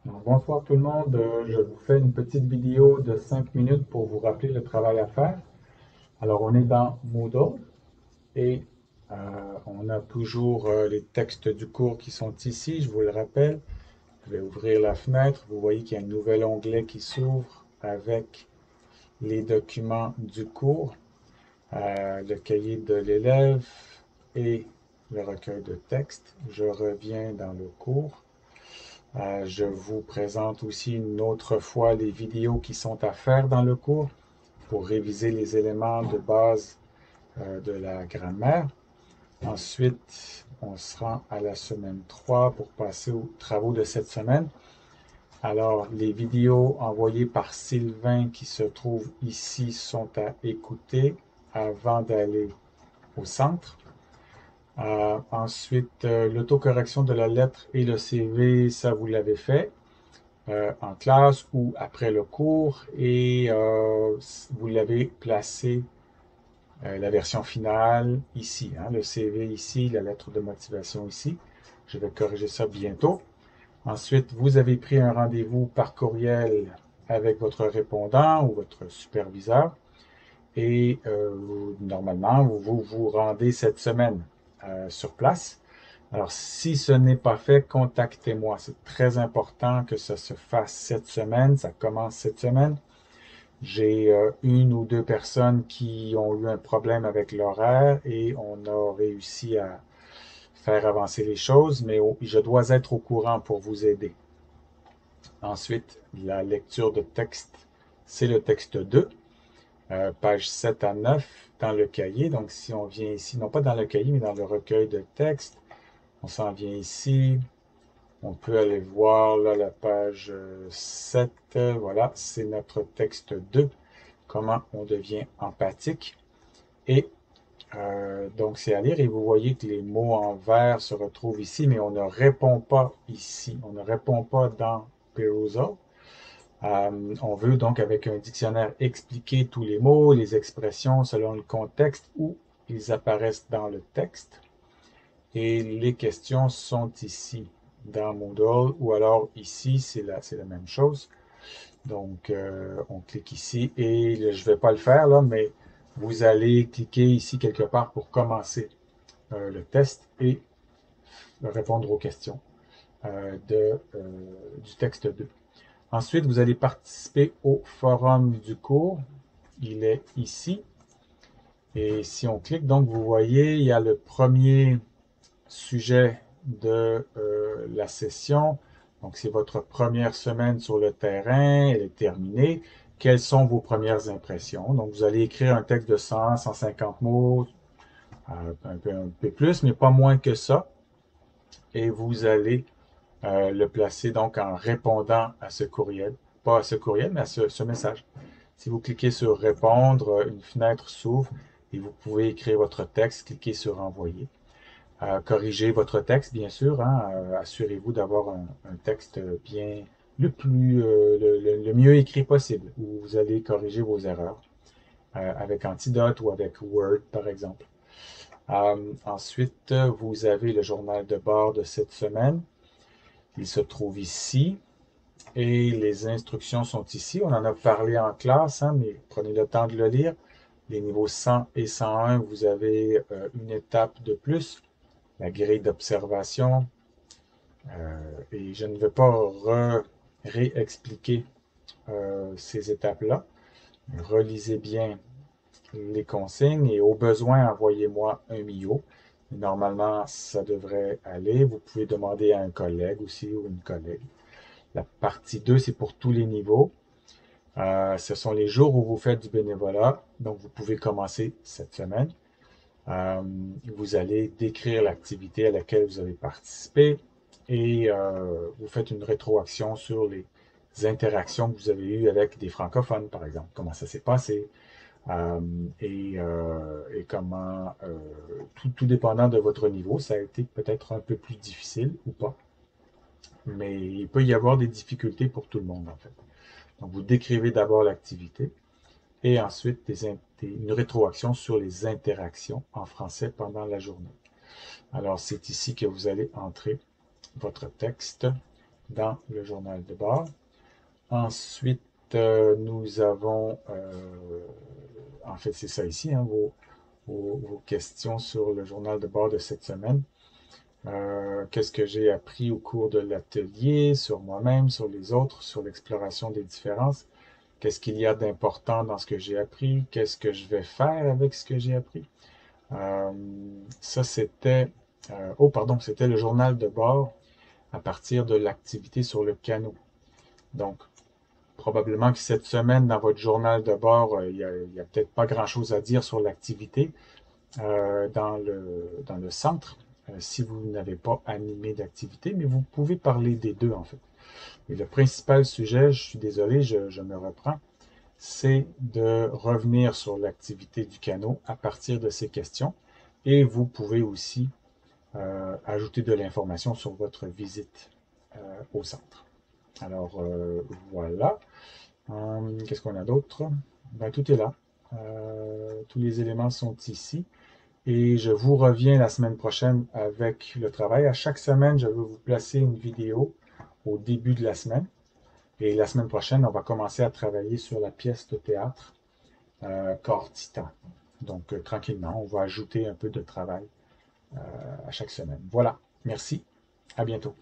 Donc, bonsoir tout le monde. Je vous fais une petite vidéo de 5 minutes pour vous rappeler le travail à faire. Alors, on est dans Moodle et euh, on a toujours les textes du cours qui sont ici. Je vous le rappelle. Je vais ouvrir la fenêtre. Vous voyez qu'il y a un nouvel onglet qui s'ouvre avec les documents du cours, le cahier de l'élève et le recueil de textes. Je reviens dans le cours. Je vous présente aussi une autre fois les vidéos qui sont à faire dans le cours pour réviser les éléments de base de la grammaire. Ensuite, on se rend à la semaine 3 pour passer aux travaux de cette semaine. Alors, les vidéos envoyées par Sylvain qui se trouvent ici sont à écouter avant d'aller au centre. Ensuite, l'autocorrection de la lettre et le CV, ça vous l'avez fait. En classe ou après le cours et vous l'avez placé la version finale ici, hein, le CV ici, la lettre de motivation ici. Je vais corriger ça bientôt. Ensuite, vous avez pris un rendez-vous par courriel avec votre répondant ou votre superviseur et normalement, vous vous rendez cette semaine sur place. Alors, si ce n'est pas fait, contactez-moi. C'est très important que ça se fasse cette semaine. Ça commence cette semaine. J'ai une ou deux personnes qui ont eu un problème avec l'horaire et on a réussi à faire avancer les choses, mais je dois être au courant pour vous aider. Ensuite, la lecture de texte, c'est le texte 2, page 7 à 9 dans le cahier. Donc, si on vient ici, non pas dans le cahier, mais dans le recueil de texte, on s'en vient ici. On peut aller voir là la page 7. Voilà, c'est notre texte 2. Comment on devient empathique. Et donc, c'est à lire et vous voyez que les mots en vert se retrouvent ici, mais on ne répond pas ici. On ne répond pas dans Perusal. On veut donc avec un dictionnaire expliquer tous les mots, les expressions selon le contexte où ils apparaissent dans le texte. Et les questions sont ici dans Moodle ou alors ici, c'est la même chose. Donc, on clique ici et je ne vais pas le faire là, mais vous allez cliquer ici quelque part pour commencer le test et répondre aux questions du texte 2. Ensuite, vous allez participer au forum du cours. Il est ici. Et si on clique, donc vous voyez, il y a le premier sujet de la session. Donc, c'est votre première semaine sur le terrain, elle est terminée. Quelles sont vos premières impressions? Donc, vous allez écrire un texte de 100, 150 mots, un peu plus, mais pas moins que ça. Et vous allez le placer donc en répondant à ce courriel. Pas à ce courriel, mais à ce message. Si vous cliquez sur répondre, une fenêtre s'ouvre et vous pouvez écrire votre texte, cliquez sur envoyer. Corrigez votre texte, bien sûr. Hein, assurez-vous d'avoir un texte bien le mieux écrit possible, où vous allez corriger vos erreurs avec Antidote ou avec Word, par exemple. Ensuite, vous avez le journal de bord de cette semaine. Il se trouve ici et les instructions sont ici. On en a parlé en classe, hein, mais prenez le temps de le lire. Les niveaux 100 et 101, vous avez une étape de plus, la grille d'observation. Et je ne vais pas réexpliquer ces étapes-là. Relisez bien les consignes et au besoin, envoyez-moi un MIO. Normalement, ça devrait aller. Vous pouvez demander à un collègue aussi ou une collègue. La partie 2, c'est pour tous les niveaux. Ce sont les jours où vous faites du bénévolat. Donc, vous pouvez commencer cette semaine. Euh, Vous allez décrire l'activité à laquelle vous avez participé et vous faites une rétroaction sur les interactions que vous avez eues avec des francophones, par exemple. Comment ça s'est passé euh, et comment, tout dépendant de votre niveau, ça a été peut-être un peu plus difficile ou pas. Mais il peut y avoir des difficultés pour tout le monde, en fait. Donc, vous décrivez d'abord l'activité et ensuite une rétroaction sur les interactions en français pendant la journée. Alors, c'est ici que vous allez entrer votre texte dans le journal de bord. Ensuite, nous avons, en fait, c'est ça ici, hein, vos questions sur le journal de bord de cette semaine. Qu'est-ce que j'ai appris au cours de l'atelier, sur moi-même, sur les autres, sur l'exploration des différences? Qu'est-ce qu'il y a d'important dans ce que j'ai appris? Qu'est-ce que je vais faire avec ce que j'ai appris? Euh, Ça, c'était, oh, pardon, c'était le journal de bord à partir de l'activité sur le canot. Donc, probablement que cette semaine, dans votre journal de bord, il n'y a peut-être pas grand-chose à dire sur l'activité dans le centre, si vous n'avez pas animé d'activité, mais vous pouvez parler des deux, en fait. Et le principal sujet, je suis désolé, je me reprends, c'est de revenir sur l'activité du canot à partir de ces questions. Et vous pouvez aussi ajouter de l'information sur votre visite au centre. Alors voilà. Qu'est-ce qu'on a d'autre? Ben, tout est là. Tous les éléments sont ici. Et je vous reviens la semaine prochaine avec le travail. À chaque semaine, je vais vous placer une vidéo au début de la semaine. Et la semaine prochaine, on va commencer à travailler sur la pièce de théâtre Corps Titan. Donc, tranquillement, on va ajouter un peu de travail à chaque semaine. Voilà. Merci. À bientôt.